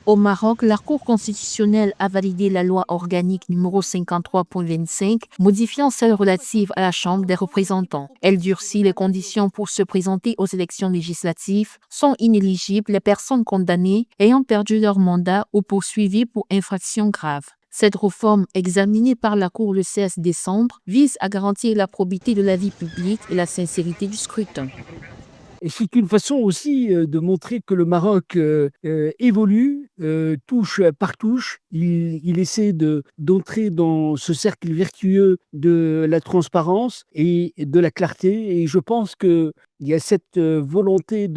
Au Maroc, la Cour constitutionnelle a validé la loi organique numéro 53.25, modifiant celle relative à la Chambre des représentants. Elle durcit les conditions pour se présenter aux élections législatives. Sont inéligibles les personnes condamnées ayant perdu leur mandat ou poursuivies pour infractions graves. Cette réforme, examinée par la Cour le 16 décembre, vise à garantir la probité de la vie publique et la sincérité du scrutin. Et c'est une façon aussi de montrer que le Maroc évolue, touche par touche. Il essaie d'entrer dans ce cercle vertueux de la transparence et de la clarté. Et je pense qu'il y a cette volonté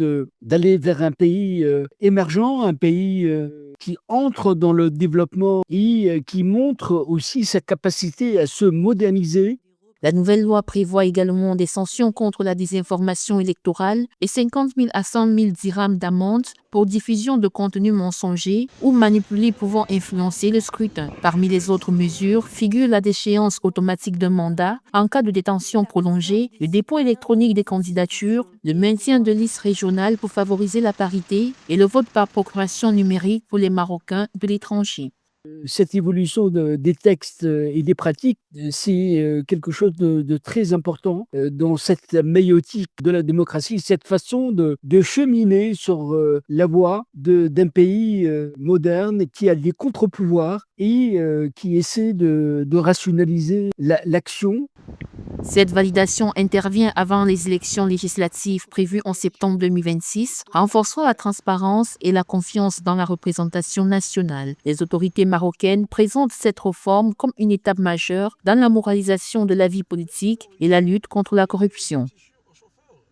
d'aller vers un pays émergent, un pays qui entre dans le développement et qui montre aussi sa capacité à se moderniser. La nouvelle loi prévoit également des sanctions contre la désinformation électorale et 50 000 à 100 000 dirhams d'amende pour diffusion de contenus mensongers ou manipulés pouvant influencer le scrutin. Parmi les autres mesures figure la déchéance automatique d'un mandat en cas de détention prolongée, le dépôt électronique des candidatures, le maintien de listes régionales pour favoriser la parité et le vote par procuration numérique pour les Marocains de l'étranger. Cette évolution des textes et des pratiques, c'est quelque chose de très important dans cette maïotique de la démocratie, cette façon de cheminer sur la voie d'un pays moderne qui a des contre-pouvoirs et qui essaie de rationaliser l'action. Cette validation intervient avant les élections législatives prévues en septembre 2026, renforçant la transparence et la confiance dans la représentation nationale. Les autorités marocaines présentent cette réforme comme une étape majeure dans la moralisation de la vie politique et la lutte contre la corruption.